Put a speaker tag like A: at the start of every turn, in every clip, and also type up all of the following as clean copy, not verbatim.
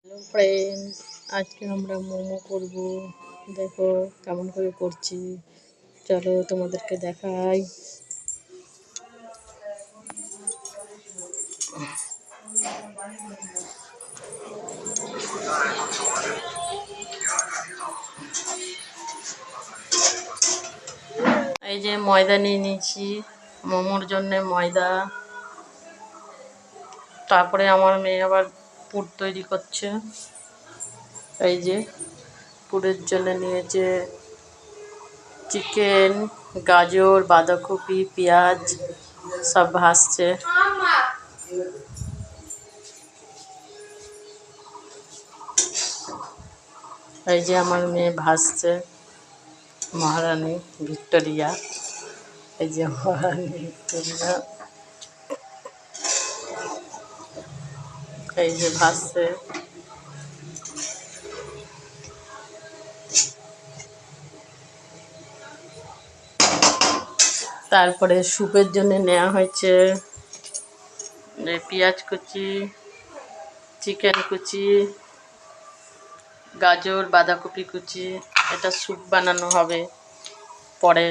A: Hello friend, আজকে আমরা মোমো করব। দেখো কেমন করে করছি, চলো তোমাদেরকে দেখাই। এই যে ময়দা নিয়ে নিয়েছি মোমোর জন্য ময়দা। তারপরে আমার মেয়ে আবার পুর তৈরি করছে। এই যে পুরের জন্য নিয়েছে চিকেন, গাজর, বাঁধাকপি, পেঁয়াজ সব ভাজছে। এই যে আমার মেয়ে ভাজছে, মহারানী ভিক্টোরিয়া। এই যে মহারানী ভিক্টোরিয়া, এই যে ভাজছে। তারপরে স্যুপের জন্য নেওয়া হয়েছে পেঁয়াজ কুচি, চিকেন কুচি, গাজর, বাঁধাকপি কুচি। এটা স্যুপ বানানো হবে পরে।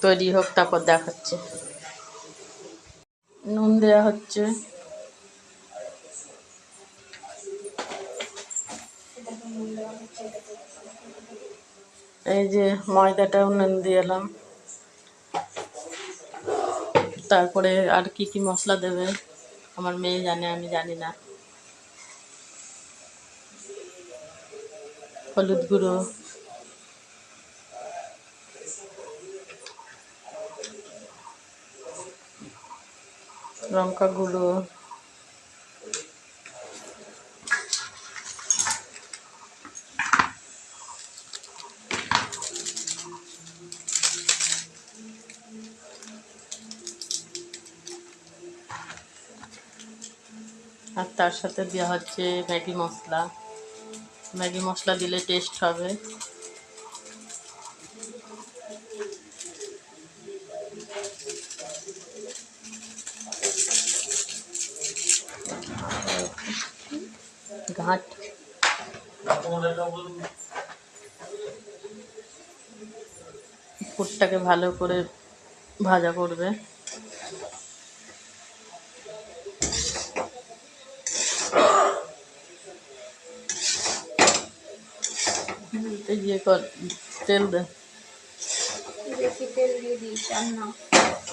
A: তৈরি হোক তারপর দেখাচ্ছে। নুন দেওয়া হচ্ছে। এই যে ময়দাটাও নুন দিয়ে এলাম। তারপরে আর কি কি মশলা দেবে আমার মেয়ে জানে, আমি জানি না। হলুদ গুঁড়ো, লঙ্কা গুঁড়ো, আর তার সাথে দেওয়া হচ্ছে ম্যাগি মশলা। ম্যাগি মশলা দিলে টেস্ট হবে। ঘাট পুরটাকে ভালো করে ভাজা করবে। ইয়ে কর, তেল দে,
B: বেশি তেল দিয়ে দিই আর না,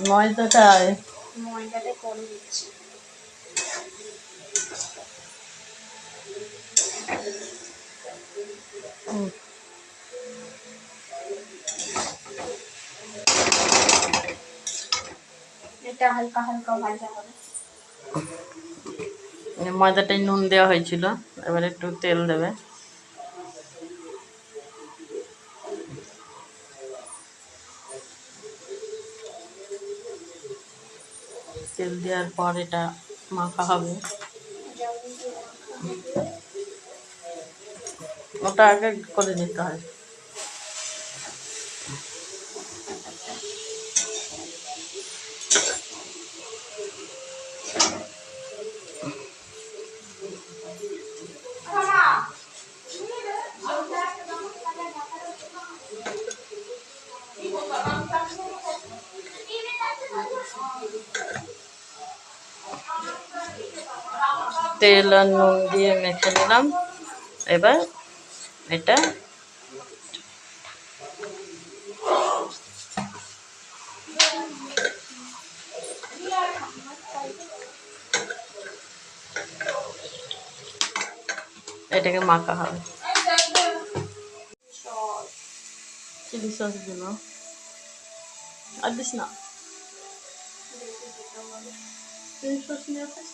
A: ময়দাটায়
B: ময়দাটা পরে দিচ্ছি। এটা হালকা হালকা ভাজা হবে।
A: ময়দাটাই নুন দেওয়া হয়েছিল, এবার একটু তেল দেবে। তেল দেওয়ার পর এটা মাখা হবে। ওটা আগে করে নিতে হয়। তেল আর নুন দিয়ে মেখে নিলাম। এবার এটা এটাকে মাখা হবে। চিলি সস দিল, আর দিস না। চিলি সস নিয়ে আসিস,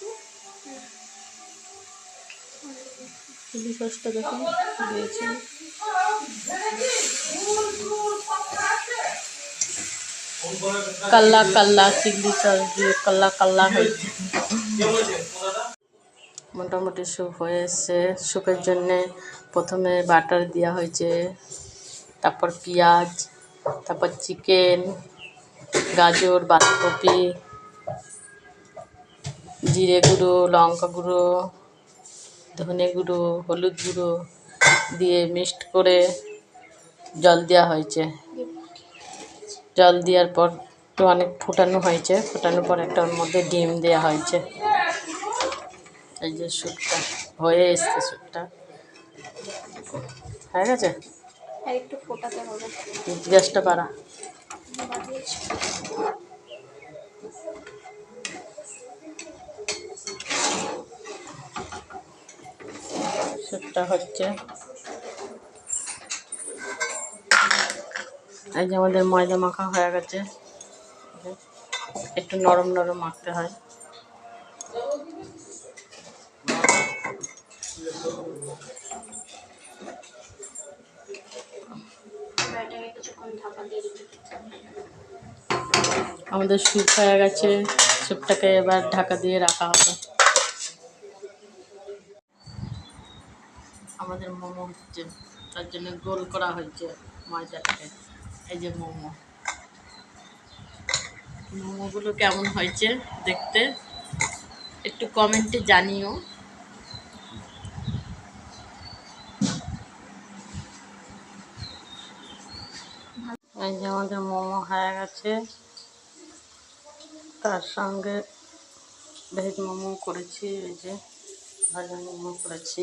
A: চিলি সসটা দেখুন দিয়েছি। কাল্লা কাল্লা চিলি সস দিয়ে কাল্লা কাল্লা হয়েছে। মোটামুটি স্যুপ হয়ে এসছে। স্যুপের জন্যে প্রথমে বাটার দেওয়া হয়েছে, তারপর পেঁয়াজ, তারপর চিকেন, গাজর, বাঁধাকপি, জিরে গুঁড়ো, লঙ্কা গুঁড়ো, ধনে গুঁড়ো, হলুদ গুঁড়ো দিয়ে মিক্সড করে জল দেওয়া হয়েছে। জল দেওয়ার পর একটু অনেক ফোটানো হয়েছে, ফোটানোর পর একটা ওর মধ্যে ডিম দেওয়া হয়েছে। এই যে স্যুপটা হয়ে এসছে, স্যুপটা হয়ে গেছে।
B: আর একটু ফোটাতে হবে।
A: গ্যাসটা বাড়া।
B: বাড়িয়েছি।
A: স্যুপটা হচ্ছে, এই যে আমাদের ময়দা মাখা হয়ে গেছে। একটু নরম নরম মাখতে হয়।
B: এটাকে কিছুক্ষণ ঢাকা দিয়ে দিতে।
A: আমাদের স্যুপ হয়ে গেছে, স্যুপটাকে এবার ঢাকা দিয়ে রাখা হবে। আমাদের মোমো হচ্ছে, তার জন্য গোল করা হয়েছে ময়দাটাকে। এই যে মোমো, মোমোগুলো কেমন হয়েছে দেখতে একটু কমেন্টে জানিও। এই যে আমাদের মোমো হয়ে গেছে, তার সঙ্গে ভেজ মোমো করেছি, এই যে ভাজা মোমো করেছি।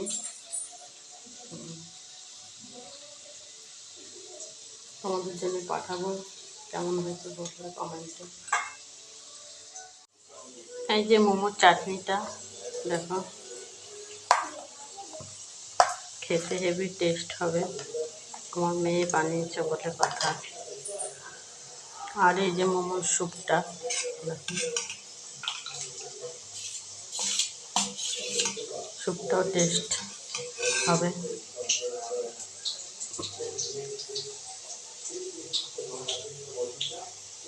A: তোমাদের জন্য পাঠাবো, কেমন হয়েছে বলবে কমেন্টে। এই যে মোমোর চাটনিটা দেখো, খেতে হেভি টেস্ট হবে। আমার মেয়ে বানিয়েছে বলে কথা। আর এই যে মোমোর স্যুপটা দেখো, স্যুপটাও টেস্ট হবে।